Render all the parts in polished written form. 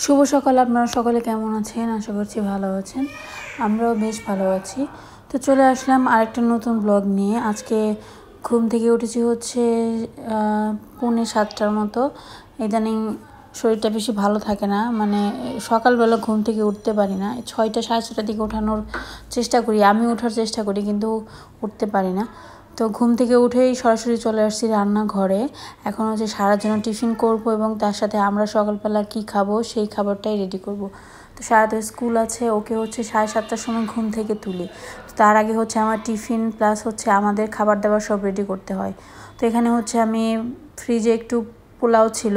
শুভ সকাল। আপনারা সকলে কেমন আছেন? আশা করছি ভালো আছেন। আমরাও বেশ ভালো আছি। তো চলে আসলাম আরেকটা নতুন ব্লগ নিয়ে। আজকে ঘুম থেকে উঠেছি হচ্ছে 6:45টার মতো। ইদানিং শরীরটা বেশি ভালো থাকে না, মানে সকালবেলা ঘুম থেকে উঠতে পারি না। 6টা 6:30টার দিকে ওঠানোর চেষ্টা করি, আমি ওঠার চেষ্টা করি, কিন্তু উঠতে পারি না। তো ঘুম থেকে উঠেই সরাসরি চলে আসছি রান্নাঘরে। এখন হচ্ছে সারার জন্য টিফিন করব এবং তার সাথে আমরা সকালবেলা কি খাবো সেই খাবারটাই রেডি করব। তো সারা তো স্কুল আছে, ওকে হচ্ছে 7:30টার সময় ঘুম থেকে তুলি। তার আগে হচ্ছে আমার টিফিন প্লাস হচ্ছে আমাদের খাবার দাবার সব রেডি করতে হয়। তো এখানে হচ্ছে আমি ফ্রিজে একটু পোলাও ছিল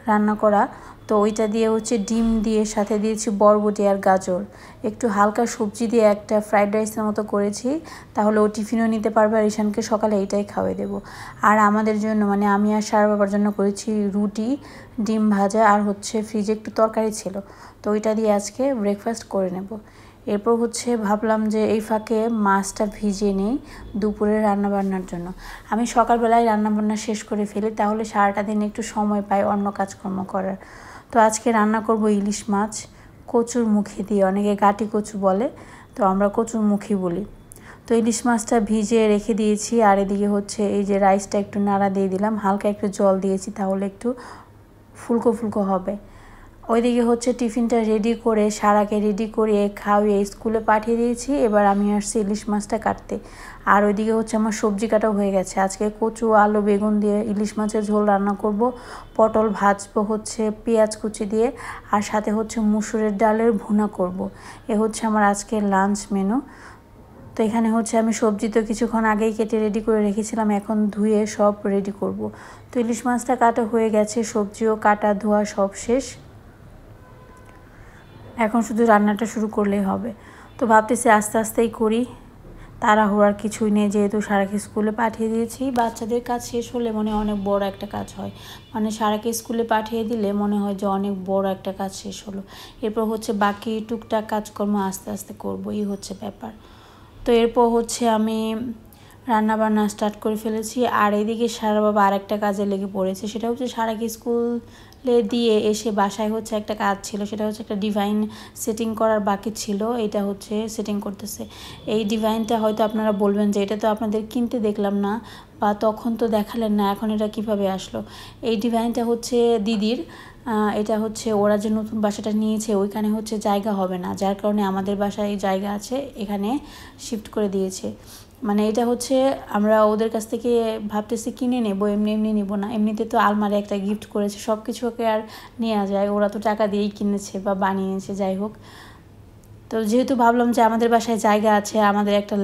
রান্না করা, তো ওইটা দিয়ে হচ্ছে ডিম দিয়ে সাথে দিয়েছি বরবটি আর গাজর, একটু হালকা সবজি দিয়ে একটা ফ্রাইড রাইসের মতো করেছি। তাহলে ও টিফিনও নিতে পারবে আর ঈশানকে সকালে এইটাই খাওয়াই দেবো। আর আমাদের জন্য মানে আমি আর সারা বাবার জন্য করেছি রুটি, ডিম ভাজা আর হচ্ছে ফ্রিজে একটু তরকারি ছিল, তো ওইটা দিয়ে আজকে ব্রেকফাস্ট করে নেব। এরপর হচ্ছে ভাবলাম যে এই ফাঁকে মাছটা ভিজিয়ে নিই দুপুরে রান্নাবান্নার জন্য। আমি সকালবেলায় রান্নাবান্না শেষ করে ফেলি, তাহলে সারাটা দিন একটু সময় পাই অন্য কাজকর্ম করার। তো আজকে রান্না করব ইলিশ মাছ কচুর মুখি দিয়ে, অনেকে গাটি কচু বলে, তো আমরা কচুর মুখি বলি। তো ইলিশ মাছটা ভিজিয়ে রেখে দিয়েছি। আর এদিকে হচ্ছে এই যে রাইসটা একটু নাড়া দিয়ে দিলাম, হালকা একটু জল দিয়েছি, তাহলে একটু ফুলকো ফুলকো হবে। ওইদিকে হচ্ছে টিফিনটা রেডি করে সারাকে রেডি করিয়ে খাওয়িয়ে স্কুলে পাঠিয়ে দিয়েছি। এবার আমি আসছি ইলিশ মাছটা কাটতে। আর ওইদিকে হচ্ছে আমার সবজি কাটাও হয়ে গেছে। আজকে কচু আলু বেগুন দিয়ে ইলিশ মাছের ঝোল রান্না করব, পটল ভাজবো হচ্ছে পেঁয়াজ কুচি দিয়ে, আর সাথে হচ্ছে মুসুরের ডালের ভুনা করব। এ হচ্ছে আমার আজকের লাঞ্চ মেনু। তো এখানে হচ্ছে আমি সবজি তো কিছুক্ষণ আগেই কেটে রেডি করে রেখেছিলাম, এখন ধুয়ে সব রেডি করব। তো ইলিশ মাছটা কাটা হয়ে গেছে, সবজিও কাটা ধোয়া সব শেষ, এখন শুধু রান্নাটা শুরু করলেই হবে। তো ভাবতেছি আস্তে আস্তেই করি, তাড়াহুড়ার কিছুই নেই, যেহেতু সারাকে স্কুলে পাঠিয়ে দিয়েছি। বাচ্চাদের কাজ শেষ হলে মনে অনেক বড় একটা কাজ হয়, মানে সারাকে স্কুলে পাঠিয়ে দিলে মনে হয় যে অনেক বড় একটা কাজ শেষ হলো। এরপর হচ্ছে বাকি টুকটাক কাজকর্ম আস্তে আস্তে করবো, এই হচ্ছে ব্যাপার। তো এরপর হচ্ছে আমি রান্নাবান্না স্টার্ট করে ফেলেছি। আর এইদিকে সারা বাবা আরেকটা কাজে লেগে পড়েছে, সেটা হচ্ছে সারাকে স্কুলে দিয়ে এসে বাসায় হচ্ছে একটা কাজ ছিল, সেটা হচ্ছে একটা ডিভাইন সেটিং করার বাকি ছিল, এটা হচ্ছে সেটিং করতেছে। এই ডিভাইনটা হয়তো আপনারা বলবেন যে এটা তো আপনাদের কিনতে দেখলাম না বা তখন তো দেখালেন না, এখন এটা কিভাবে আসলো। এই ডিভাইনটা হচ্ছে দিদির, এটা হচ্ছে ওরা যে নতুন বাসাটা নিয়েছে ওইখানে হচ্ছে জায়গা হবে না, যার কারণে আমাদের বাসায় জায়গা আছে, এখানে শিফট করে দিয়েছে। মানে এটা হচ্ছে আমরা ওদের কাছ থেকে ভাবতেছি কিনে নেবো, এমনি এমনি নিব না। এমনিতে তো আলমারি একটা গিফট করেছে, সব কিছুকে আর নেওয়া যায়, ওরা তো টাকা দিয়েই কিনেছে বা বানিয়েছে, যাই হোক। তো যেহেতু ভাবলাম যে আমাদের বাসায় জায়গা আছে, আমাদের একটা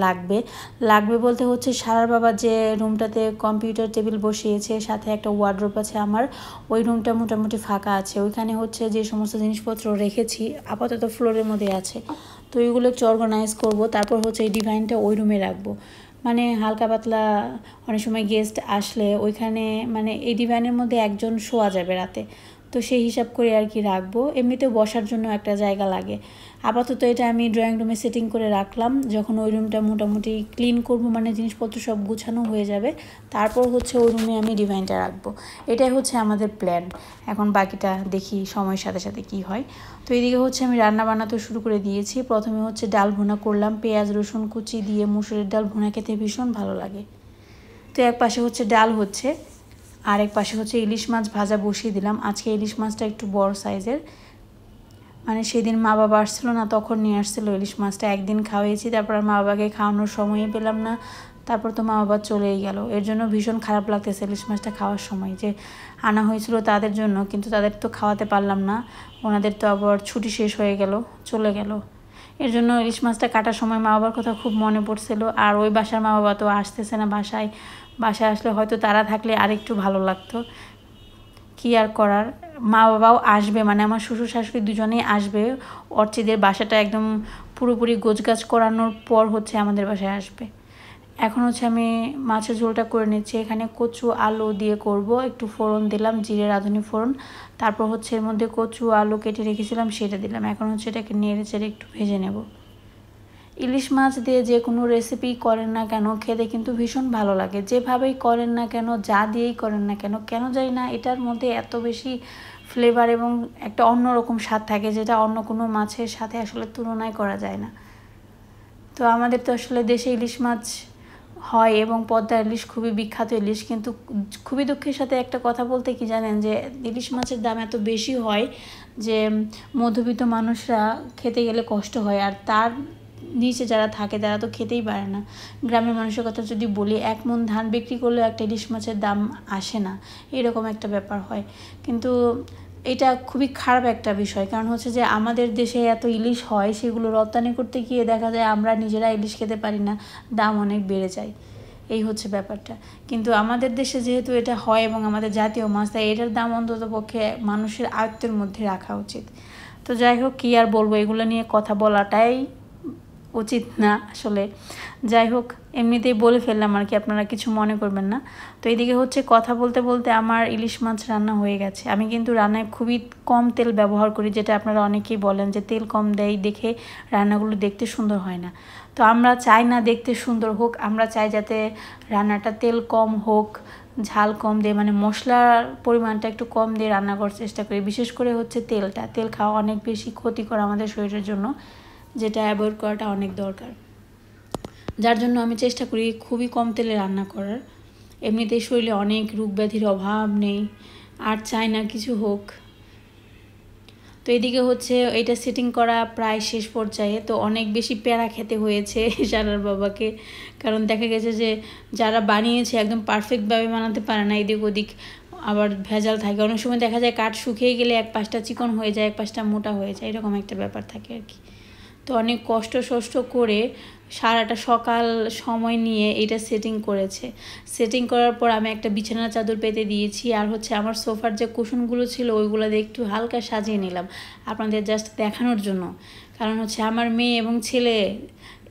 লাগবে বলতে হচ্ছে সারার বাবা যে রুমটাতে কম্পিউটার টেবিল বসিয়েছে, সাথে একটা ওয়ার্ড্রোব আছে আমার, ওই রুমটা মোটামুটি ফাঁকা আছে। ওইখানে হচ্ছে যে সমস্ত জিনিসপত্র রেখেছি আপাতত ফ্লোরের মধ্যে আছে, তো ওইগুলো একটু অর্গানাইজ করবো। তারপর হচ্ছে এই ডিভাইনটা ওই রুমে রাখবো, মানে হালকা পাতলা অনেক সময় গেস্ট আসলে ওইখানে, মানে এই ডিভাইনের মধ্যে একজন শোয়া যাবে রাতে, তো সেই হিসাব করে আর কি রাখবো। এমনিতেও বসার জন্য একটা জায়গা লাগে। আপাতত এটা আমি ড্রয়িং রুমে সেটিং করে রাখলাম, যখন ওই রুমটা মোটামুটি ক্লিন করব, মানে জিনিসপত্র সব গুছানো হয়ে যাবে, তারপর হচ্ছে ওই রুমে আমি ডিভাইনটা রাখবো। এটাই হচ্ছে আমাদের প্ল্যান। এখন বাকিটা দেখি সময়ের সাথে সাথে কি হয়। তো এইদিকে হচ্ছে আমি রান্না বান্নাতে শুরু করে দিয়েছি। প্রথমে হচ্ছে ডাল ভুনা করলাম, পেঁয়াজ রসুন কুচি দিয়ে। মুসুরের ডাল ভুনা খেতে ভীষণ ভালো লাগে। তো এক পাশে হচ্ছে ডাল হচ্ছে, আর এক পাশে হচ্ছে ইলিশ মাছ ভাজা বসিয়ে দিলাম। আজকে ইলিশ মাছটা একটু বড় সাইজের, মানে সেদিন মা বাবা আসছিলো না, তখন নিয়ে আসছিলো ইলিশ মাছটা, একদিন খাওয়াইছি, তারপর আর মা বাবাকে খাওয়ানোর সময়ই পেলাম না, তারপর তো মা বাবা চলেই গেল। এর জন্য ভীষণ খারাপ লাগতেছে ইলিশ মাছটা খাওয়ার সময়, যে আনা হয়েছিল তাদের জন্য, কিন্তু তাদের তো খাওয়াতে পারলাম না, ওনাদের তো আবার ছুটি শেষ হয়ে গেল, চলে গেল। এর জন্য ইলিশ মাছটা কাটার সময় মা বাবার কথা খুব মনে পড়ছিল। আর ওই বাসার মা বাবা তো আসতেছে না বাসায়, বাসায় আসলে হয়তো তারা থাকলে আরেকটু ভালো লাগতো, কি আর করার। মা বাবাও আসবে, মানে আমার শ্বশুর শাশুড়ি দুজনেই আসবে। অর্চিদের বাসাটা একদম পুরোপুরি গোছগাছ করানোর পর হচ্ছে আমাদের বাসায় আসবে। এখন হচ্ছে আমি মাছের ঝোলটা করে নিচ্ছি। এখানে কচু আলু দিয়ে করব, একটু ফোড়ন দিলাম, জিরে রাঁধুনি ফোড়ন, তারপর হচ্ছে এর মধ্যে কচু আলু কেটে রেখেছিলাম সেটা দিলাম। এখন হচ্ছে এটাকে নেড়ে চেড়ে একটু ভেজে নেব। ইলিশ মাছ দিয়ে যে কোনো রেসিপি করেন না কেন খেতে কিন্তু ভীষণ ভালো লাগে, যেভাবেই করেন না কেন, যা দিয়েই করেন না কেন, কেন জানি না এটার মধ্যে এত বেশি ফ্লেভার এবং একটা অন্যরকম স্বাদ থাকে, যেটা অন্য কোনো মাছের সাথে আসলে তুলনায় করা যায় না। তো আমাদের তো আসলে দেশে ইলিশ মাছ হয় এবং পদ্মা ইলিশ খুবই বিখ্যাত ইলিশ, কিন্তু খুবই দুঃখের সাথে একটা কথা বলতে কি জানেন, যে ইলিশ মাছের দাম এত বেশি হয় যে মধ্যবিত্ত মানুষরা খেতে গেলে কষ্ট হয়, আর তার নিচে যারা থাকে তারা তো খেতেই পারে না। গ্রামের মানুষের কথা যদি বলি, 1 মণ ধান বিক্রি করলেও একটা ইলিশ মাছের দাম আসে না, এরকম একটা ব্যাপার হয়। কিন্তু এটা খুবই খারাপ একটা বিষয়, কারণ হচ্ছে যে আমাদের দেশে এত ইলিশ হয়, সেগুলো রপ্তানি করতে গিয়ে দেখা যায় আমরা নিজেরা ইলিশ খেতে পারি না, দাম অনেক বেড়ে যায়, এই হচ্ছে ব্যাপারটা। কিন্তু আমাদের দেশে যেহেতু এটা হয় এবং আমাদের জাতীয় মাছ, তাই এটার দাম অন্তত পক্ষে মানুষের আয়ত্তের মধ্যে রাখা উচিত। তো যাই হোক, কী আর বলবো, এগুলো নিয়ে কথা বলাটাই উচিত না আসলে। যাই হোক, এমনিতেই বলে ফেললাম আর কি, আপনারা কিছু মনে করবেন না। তো এইদিকে হচ্ছে কথা বলতে বলতে আমার ইলিশ মাছ রান্না হয়ে গেছে। আমি কিন্তু রান্নায় খুবই কম তেল ব্যবহার করি, যেটা আপনারা অনেকেই বলেন যে তেল কম দেয় দেখে রান্নাগুলো দেখতে সুন্দর হয় না। তো আমরা চাই না দেখতে সুন্দর হোক, আমরা চাই যাতে রান্নাটা তেল কম হোক, ঝাল কম দিয়ে, মানে মশলার পরিমাণটা একটু কম দিয়ে রান্না করার চেষ্টা করি। বিশেষ করে হচ্ছে তেল খাওয়া অনেক বেশি ক্ষতিকর আমাদের শরীরের জন্য, যেটা অ্যাভয়েড করাটা অনেক দরকার। যার জন্য আমি চেষ্টা করি খুবই কম তেলে রান্না করার। এমনিতেই শরীরে অনেক রোগ ব্যাধির অভাব নেই, আর চাই না কিছু হোক। তো এদিকে হচ্ছে এটা সেটিং করা প্রায় শেষ পর্যায়ে। তো অনেক বেশি প্যারা খেতে হয়েছে সারার বাবাকে, কারণ দেখা গেছে যে যারা বানিয়েছে একদম পারফেক্টভাবে বানাতে পারে না, এদিক ওদিক আবার ভেজাল থাকে। অনেক সময় দেখা যায় কাঠ শুকিয়ে গেলে এক পাশটা চিকন হয়ে যায়, এক পাশটা মোটা হয়ে যায়, এরকম একটা ব্যাপার থাকে আর কি। তো অনেক কষ্ট করে সারাটা সকাল সময় নিয়ে এটা সেটিং করেছে। সেটিং করার পর আমি একটা বিছানা চাদর পেতে দিয়েছি, আর হচ্ছে আমার সোফার যে কুশনগুলো ছিল ওইগুলো দিয়ে একটু হালকা সাজিয়ে নিলাম আপনাদের জাস্ট দেখানোর জন্য। কারণ হচ্ছে আমার মেয়ে এবং ছেলে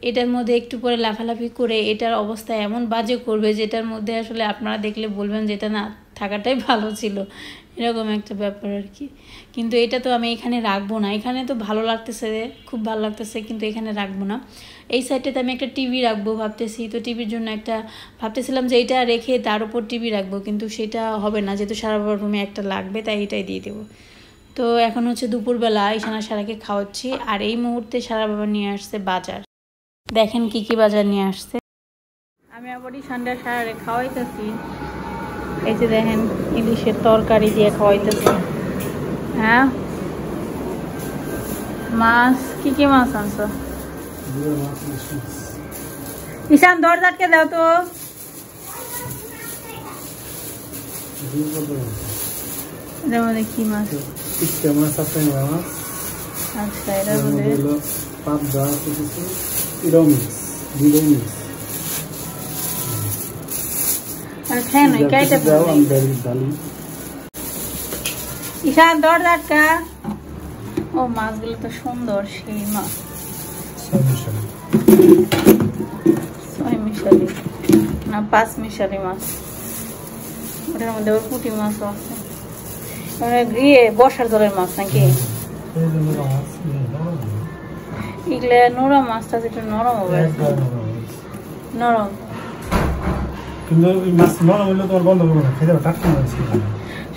এটার মধ্যে একটু পরে লাফালাফি করে এটার অবস্থা এমন বাজে করবে, যেটার মধ্যে আসলে আপনারা দেখলে বলবেন যেটা না থাকাটাই ভালো ছিল, এরকম একটা ব্যাপার আর কি। কিন্তু এটা তো আমি এখানে রাখবো না, এখানে তো ভালো লাগতেছে, খুব ভালো লাগতেছে, কিন্তু এখানে রাখবো না। এই সাইডটাতে আমি একটা টিভি রাখবো ভাবতেছি। তো টিভির জন্য একটা ভাবতেছিলাম যে এইটা রেখে তার উপর টিভি রাখবো, কিন্তু সেটা হবে না, যেহেতু সারা বাবার রুমে একটা লাগবে, তাই এটাই দিয়ে দেবো। তো এখন হচ্ছে দুপুরবেলা ঈশানা সারাকে খাওয়াচ্ছি, আর এই মুহূর্তে সারা বাবা নিয়ে আসছে বাজার। দেখেন কি কি বাজার নিয়ে আসছে। আমি আবার ঈশানটা সারারে খাওয়াইতেছি, এই যে দেখেন ইলিশের তরকারি দিয়ে খাওয়াইতেছি। হ্যাঁ, মাছ কি কি মাছ আনছো? ঈশান দরজাটকে দাও তো। এটার মধ্যে কি মাছ? আচ্ছা, এটার মধ্যে ঈশান দরজাটকা। ও মাছগুলো তো সুন্দর, সেই মাছ, ছয় মিশালি না 5 মিশালি মাছ। ওটার মধ্যে ওর পুঁটি মাছও আছে, বর্ষার জলের মাছ নাকি এগুলো? নোরা মাছটা যেটা নরম হবে, নরম।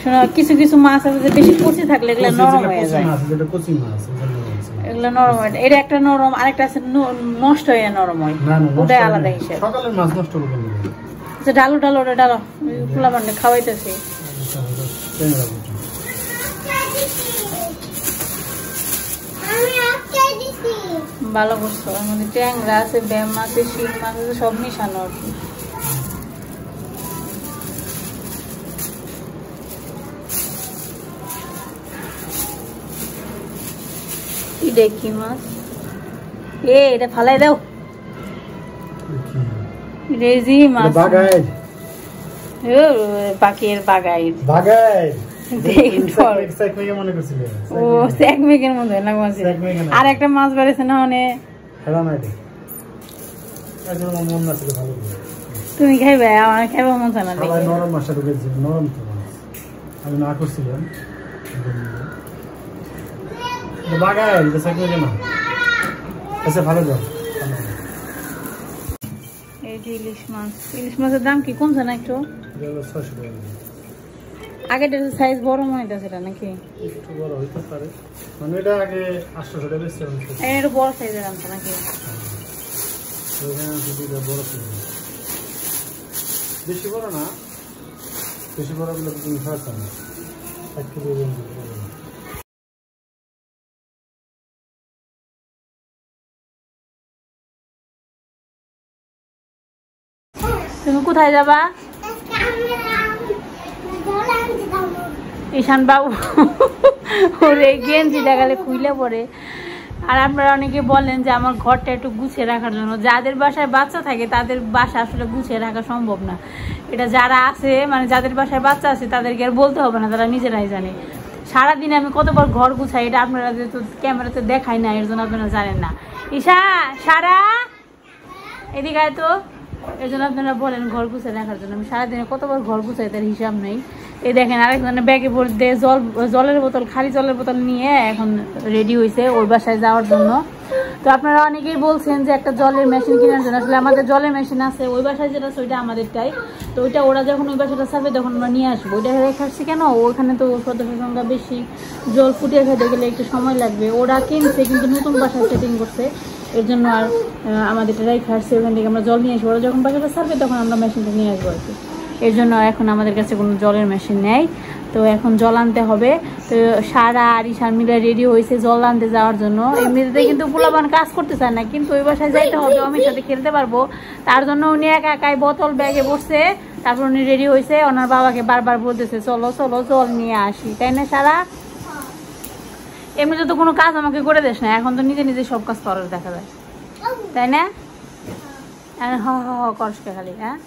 শোনো, কিছু কিছু মাছ আছে যে বেশি কচি থাকলে এগুলো নরম হয়ে যায়, এগুলো নরম হয়। এটা একটা নরম, আরেকটা আছে নষ্ট হয়ে নরম হয়, ওটাই আলাদা হিসেবে। ডালো ডালো ওটা ডালো, খোলা বান্ডে খাওয়াইতেছি। ভালো করছো, এর মধ্যে ট্যাংরা আছে, ব্যাম আছে, শিং মাছ আছে, সব মিশানো আর কি। দেখি মাছ, এটা ফালাই দাও। রেজি মাছ, পাখির বাগাই আর একটা মাছ বেড়েছে না, তুমি খাইবে? আমার খাইবা মন চায় না। নরম মাছটা নরম, আমি না করছিলাম ইলিশ মাছ। ইলিশ মাছের দাম কি কমছে না একটু? আগেটার সাইজ বড় মনে হইতাছে এটা নাকি একটু বড় হইতে পারে মানে এটা আগে 800 টাকা বেশি আছে এটা বড় সাইজের আনছে নাকি ওখানে যদি বড় সাইজ বেশি বড় না বেশি বড় হলে তুমি খাওয়া না 1 কিলো তুমি কোথায় যাবা ঈশান বাবু ওরে গেঞ্জি লাগালে খুইলে পড়ে আর আপনারা অনেকে বলেন যে আমার ঘরটা একটু গুছিয়ে রাখার জন্য যাদের বাসায় বাচ্চা থাকে তাদের বাসা আসলে গুছিয়ে রাখা সম্ভব না এটা যারা আছে মানে যাদের বাসায় বাচ্চা আছে তাদেরকে আর বলতে হবে না তারা নিজেরাই জানে সারাদিন আমি কতবার ঘর গুছাই এটা আপনারা যেহেতু ক্যামেরাতে দেখাই না এর জন্য আপনারা জানেন না ঈশা সারা এদিকে আয় তো এই জন্য আপনারা বলেন ঘর গুছিয়ে রাখার জন্য আমি সারাদিনে কতবার ঘর গুছাই তার হিসাব নেই এই দেখেন আরেকজনের ব্যাগে ভরে জলের বোতল খালি জলের বোতল নিয়ে এখন রেডি হয়েছে ওই বাসায় যাওয়ার জন্য তো আপনারা অনেকেই বলছেন যে একটা জলের মেশিন কেনার জন্য আসলে আমাদের জলের মেশিন আছে ওই বাসায় যেটা আছে ওইটা আমাদেরটাই তো ওইটা ওরা যখন ওই বাসাটা ছাড়বে তখন আমরা নিয়ে আসবো ওইটা রেখে আসছি কেন ওইখানে তো সদস্য সংখ্যা বেশি জল ফুটিয়ে খেতে গেলে একটু সময় লাগবে ওরা কিনছে কিন্তু নতুন বাসায় সেটিং করছে এর জন্য আর আমাদেরটা রেখে আসছে ওখান থেকে আমরা জল নিয়ে আসবো ওরা যখন বাসাটা ছাড়বে তখন আমরা মেশিনটা নিয়ে আসবো আর কি এর জন্য এখন আমাদের কাছে কোনো জলের মেশিন নেই তো এখন জল আনতে হবে তো সারা আর ঈশান মিলে রেডি হয়েছে জল আনতে যাওয়ার জন্য এমনিতে কিন্তু পোলাপান কাজ করতে চায় না কিন্তু ওই বাসায় যাইতে হবে আমি সাথে খেলতে পারবো তার জন্য উনি একা একাই বোতল ব্যাগে বসছে তারপর উনি রেডি হয়েছে ওনার বাবাকে বারবার বলতেছে চলো চলো জল নিয়ে আসি তাই না সারা এমনিতে তো কোনো কাজ আমাকে করে দিস না এখন তো নিজে নিজে সব কাজ করার দেখা যায় তাই না হ হ হ করস খালি হ্যাঁ